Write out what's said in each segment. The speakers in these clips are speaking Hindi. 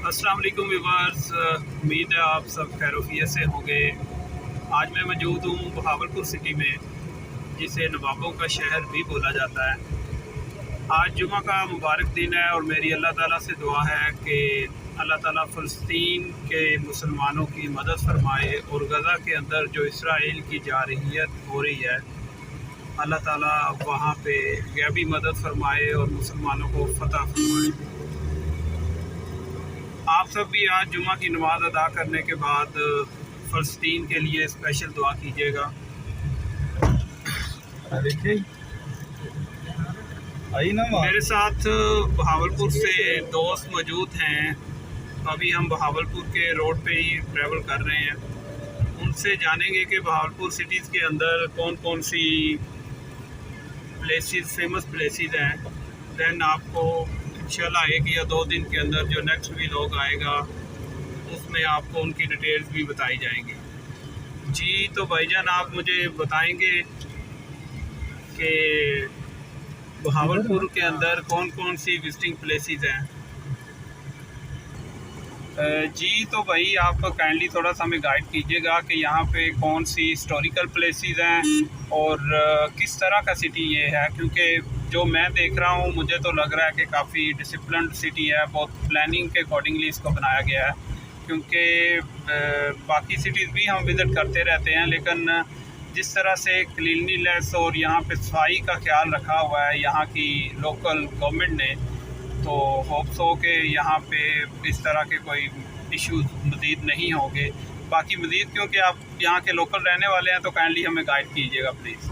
अस्सलाम वालेकुम व्यूअर्स, उम्मीद है आप सब खैरोफियत से होंगे। आज मैं मौजूद हूँ बहावलपुर सिटी में, जिसे नवाबों का शहर भी बोला जाता है। आज जुमा का मुबारक दिन है और मेरी अल्लाह ताला से दुआ है कि अल्लाह ताला फ़लस्तीन के मुसलमानों की मदद फरमाए और गज़ा के अंदर जो इसराइल की जारहियत हो रही है, अल्लाह ताला वहाँ पे गैबी मदद फरमाए और मुसलमानों को फ़तह फरमाए। आप सब भी आज जुमा की नमाज़ अदा करने के बाद फ़लस्तीन के लिए स्पेशल दुआ कीजिएगा। मेरे साथ बहावलपुर से दोस्त मौजूद हैं। अभी हम बहावलपुर के रोड पे ही ट्रैवल कर रहे हैं। उनसे जानेंगे कि बहावलपुर सिटीज़ के अंदर कौन कौन सी प्लेसेस, फेमस प्लेसेस हैं। दैन आपको इंशाल्लाह 1 या 2 दिन के अंदर जो नेक्स्ट व्लॉग आएगा उसमें आपको उनकी डिटेल्स भी बताई जाएंगी। जी तो भाईजान, आप मुझे बताएंगे कि बहावलपुर के अंदर कौन कौन सी विजिटिंग प्लेसेस हैं। जी तो भाई, आप काइंडली थोड़ा सा हमें गाइड कीजिएगा कि यहाँ पे कौन सी हिस्टोरिकल प्लेसेस हैं और किस तरह का सिटी ये है, क्योंकि जो मैं देख रहा हूँ मुझे तो लग रहा है कि काफ़ी डिसिप्लिन्ड सिटी है। बहुत प्लानिंग के अकॉर्डिंगली इसको बनाया गया है, क्योंकि बाकी सिटीज़ भी हम विज़िट करते रहते हैं, लेकिन जिस तरह से क्लीनलीनेस और यहाँ पे सफाई का ख्याल रखा हुआ है यहाँ की लोकल गवर्नमेंट ने, तो होप्स हो कि यहाँ पे इस तरह के कोई इश्यूज मज़ीद नहीं होंगे। बाकी मज़ीद क्योंकि आप यहाँ के लोकल रहने वाले हैं तो काइंडली हमें गाइड कीजिएगा प्लीज़।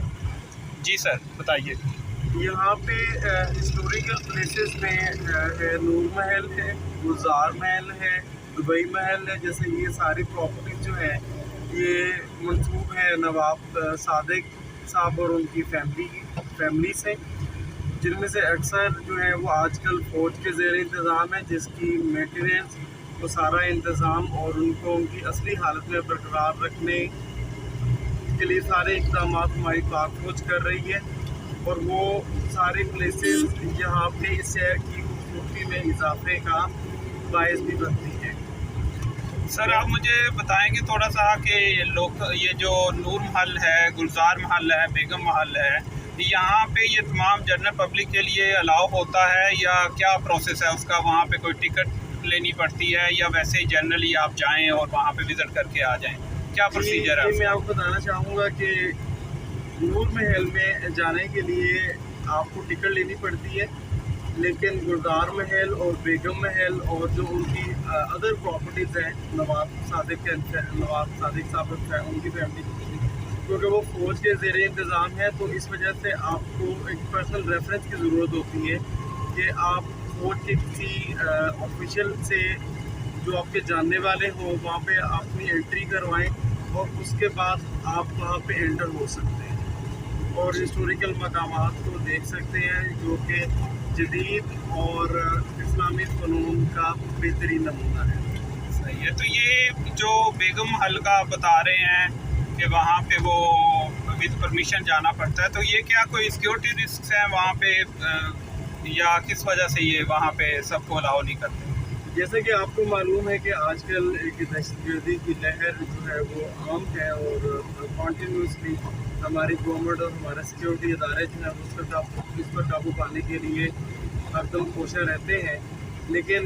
जी सर, बताइए। यहाँ पे हिस्टोरिकल प्लेसेस में नूर महल है, गुलजार महल है, दुबई महल है। जैसे ये सारी प्रॉपर्टीज जो है ये मंसूब है नवाब सादिक साहब और उनकी फैमिली से, जिनमें से अक्सर जो है वो आजकल फ़ौज के ज़ेर इंतज़ाम है, जिसकी मेंटेनेंस वो सारा इंतज़ाम और उनको उनकी असली हालत में बरकरार रखने के लिए सारे इक़दाम हमारी पाक फ़ौज कर रही है। और वो सारे प्लेसेस यहाँ पे इस शहर की खूबसूरती में इजाफे का बायस भी बनती है। सर आप मुझे बताएंगे थोड़ा सा कि ये जो नूर महल है, गुलजार महल है, बेगम महल है, यहाँ पे ये तमाम जनरल पब्लिक के लिए अलाउ होता है या क्या प्रोसेस है उसका? वहाँ पे कोई टिकट लेनी पड़ती है या वैसे ही जनरली आप जाएं और वहाँ पे विज़िट करके आ जाएं? क्या प्रोसीजर है? मैं आपको बताना चाहूँगा कि नूर महल में जाने के लिए आपको टिकट लेनी पड़ती है, लेकिन गुलजार महल और बेगम महल और जो उनकी अदर प्रॉपर्टीज़ हैं नवाब सादिक साहब उनकी फैमिली, क्योंकि वो फ़ौज के ज़ेर इंतज़ाम है, तो इस वजह से आपको एक पर्सनल रेफरेंस की ज़रूरत होती है कि आप फ़ौज के किसी ऑफिशियल से जो आपके जानने वाले हों वहाँ पे अपनी एंट्री करवाएं और उसके बाद आप वहाँ पे एंटर हो सकते हैं और हिस्टोरिकल मकामात को देख सकते हैं, जो कि जदीद और इस्लामी फ़नून का बेहतरीन नमूना है। सही है। तो ये जो बेगम महल का बता रहे हैं कि वहाँ पे वो विद परमिशन जाना पड़ता है, तो ये क्या कोई सिक्योरिटी रिस्क है वहाँ पे या किस वजह से ये वहाँ पे सबको अलाउ नहीं करते? जैसे कि आपको मालूम है कि आजकल एक दहशतगर्दी की लहर जो है वो आम है और कॉन्टीन्यूसली हमारी गवर्नमेंट और हमारे सिक्योरिटी इदारे जो हैं इस पर काबू पाने के लिए हरदम कोशिश रहते हैं, लेकिन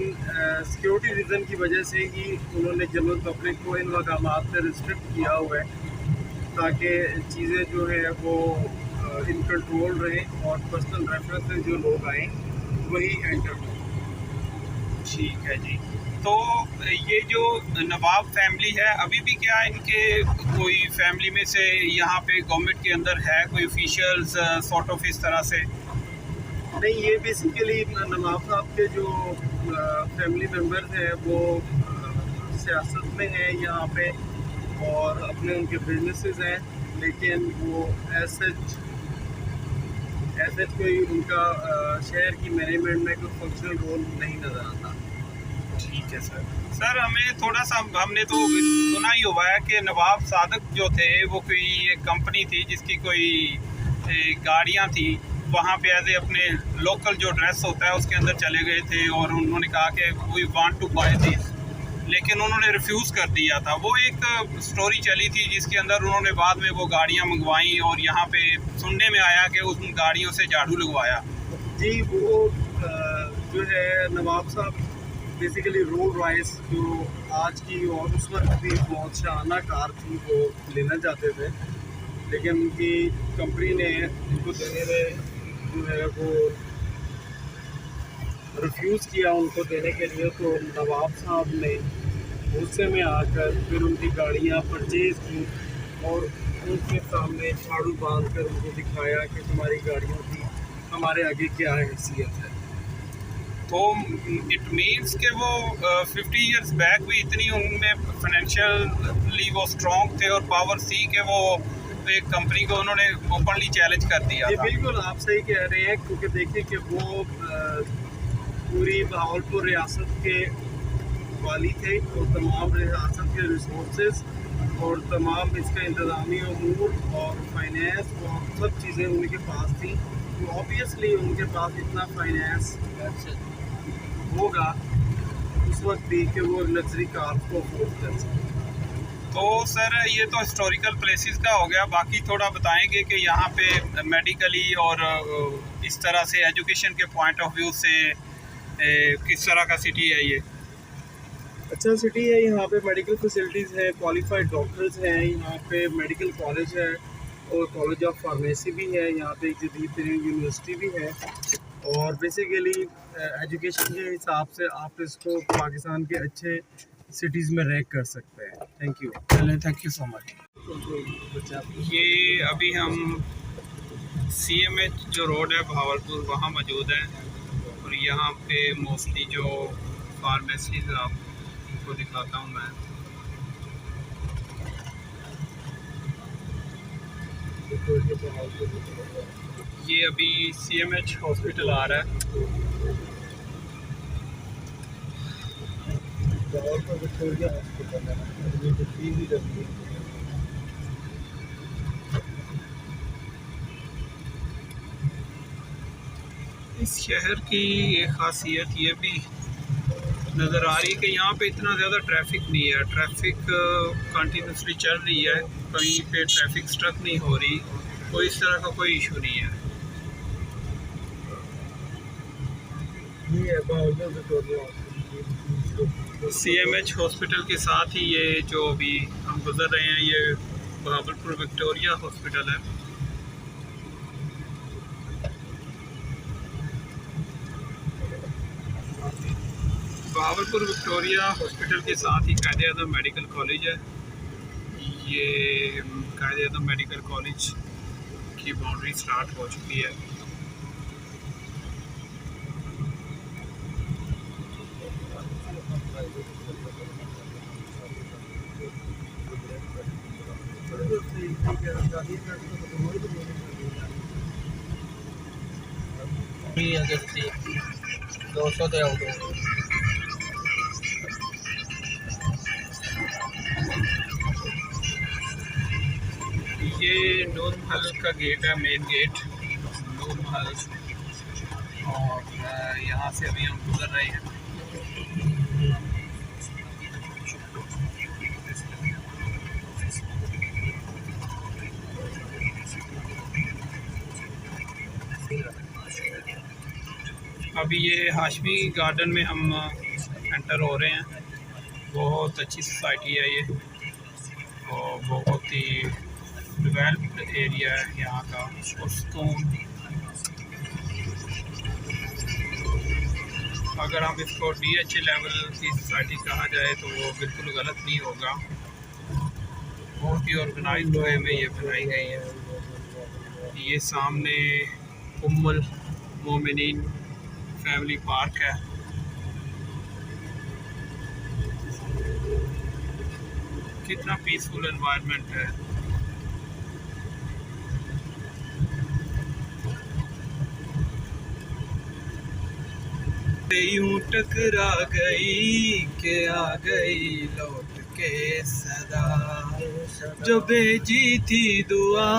सिक्योरिटी रीज़न की वजह से ही उन्होंने जनरल पब्लिक को इन मकामात पर रिस्ट्रिक्ट किया हुआ है ताकि चीज़ें जो है वो इन कंट्रोल रहें और पर्सनल रेफरेंस से जो लोग आएँ वही एंटर हों। ठीक है जी। तो ये जो नवाब फैमिली है, अभी भी क्या इनके कोई फैमिली में से यहाँ पे गवर्नमेंट के अंदर है कोई ऑफिशियल्स सॉर्ट ऑफ इस तरह से? नहीं, ये बेसिकली नवाब साहब के जो फैमिली मेम्बर्स हैं वो सियासत में हैं यहाँ पे और अपने उनके बिजनेसेस हैं, लेकिन वो ऐसे कोई उनका शहर की मैनेजमेंट में कोई फंक्शनल रोल नहीं नज़र आता। ठीक है सर। सर हमें थोड़ा सा, हमने तो सुना ही हुआ है कि नवाब सादिक जो थे वो कोई एक कंपनी थी जिसकी कोई गाड़ियाँ थी, वहाँ पे एज ए अपने लोकल जो ड्रेस होता है उसके अंदर चले गए थे और उन्होंने कहा कि we want to buy this, लेकिन उन्होंने रिफ्यूज़ कर दिया था। वो एक स्टोरी चली थी जिसके अंदर उन्होंने बाद में वो गाड़ियाँ मंगवाई और यहाँ पे सुनने में आया कि उन गाड़ियों से झाड़ू लगवाया। जी, वो जो है नवाब साहब बेसिकली रोल रॉयस जो आज की और उस वक्त भी बहुत शाना कार थी वो लेना चाहते थे, लेकिन उनकी कंपनी ने उनको देने में जो है वो रिफ्यूज़ किया उनको देने के लिए। तो नवाब साहब ने गुस्से में आकर फिर उनकी गाड़ियाँ परचेज़ की और उनके सामने झाड़ू बांध कर उनको दिखाया कि तुम्हारी गाड़ियों की हमारे आगे क्या हैसियत है। तो इट मीन्स कि वो 50 इयर्स बैक भी इतनी उनमें फाइनेंशियली वो स्ट्रॉन्ग थे और पावर थी कि वो एक कंपनी को उन्होंने ओपनली चैलेंज कर दिया ये था। बिल्कुल आप सही कह रहे हैं, क्योंकि देखिए कि वो पूरी बहावलपुर रियासत के वाली थे और तमाम रियासत के रिसोर्सेज और तमाम इसका इंतज़ामी अमूर और फाइनेंस और सब चीज़ें उनके पास थी। तो ऑब्वियसली उनके पास इतना फाइनेंस होगा उस वक्त भी कि वो लग्जरी कार को अफोर्ड कर सकें। तो सर ये तो हिस्टोरिकल प्लेसेस का हो गया, बाकी थोड़ा बताएंगे कि यहाँ पे मेडिकली और इस तरह से एजुकेशन के पॉइंट ऑफ व्यू से किस तरह का सिटी है ये? अच्छा सिटी है, यहाँ पे मेडिकल फैसिलिटीज़ है, क्वालिफाइड डॉक्टर्स हैं, यहाँ पे मेडिकल कॉलेज है और कॉलेज ऑफ फार्मेसी भी है, यहाँ पे एक जदीद तरीन यूनिवर्सिटी भी है। और बेसिकली एजुकेशन के हिसाब से आप इसको पाकिस्तान के अच्छे सिटीज़ में रैंक कर सकते हैं। Thank you. चलें, थैंक यू सो मच। ये अभी हम CMH जो रोड है बहावलपुर वहाँ मौजूद है और यहाँ पे मोस्टली जो फार्मेसीज आपको दिखाता हूँ मैं। ये अभी CMH हॉस्पिटल आ रहा है। विक्टोरिया हॉस्पिटल है। इस शहर की एक खासियत ये भी नज़र आ रही है कि यहाँ पे इतना ज़्यादा ट्रैफिक नहीं है। ट्रैफिक कंटिन्यूसली चल रही है, कहीं पे ट्रैफिक स्ट्रक नहीं हो रही, कोई इस तरह का कोई इशू नहीं है। CMH हॉस्पिटल के साथ ही ये जो अभी हम गुजर रहे हैं ये बहावलपुर विक्टोरिया हॉस्पिटल है। बहावलपुर विक्टोरिया हॉस्पिटल के साथ ही कायद-ए-आज़म मेडिकल कॉलेज है। ये कायद-ए-आज़म मेडिकल कॉलेज की बाउंड्री स्टार्ट हो चुकी है। ये नूर महल का गेट है, मेन गेट नूर महल, और यहाँ से अभी हम गुजर रहे हैं। अभी ये हाशमी गार्डन में हम एंटर हो रहे हैं। बहुत अच्छी सोसाइटी है ये और बहुत ही डेवलप्ड एरिया है यहाँ का। सुकून, अगर हम इसको DH लेवल की सोसाइटी कहा जाए तो वो बिल्कुल गलत नहीं होगा। बहुत ही ऑर्गेनाइज्ड वे में ये बनाई गई है। ये सामने उम्मुल मोमिनीन फैमिली पार्क है। कितना पीसफुल एनवायरनमेंट है। यूं टकरा गई के आ गई लौट के सदा, जो भेजी थी दुआ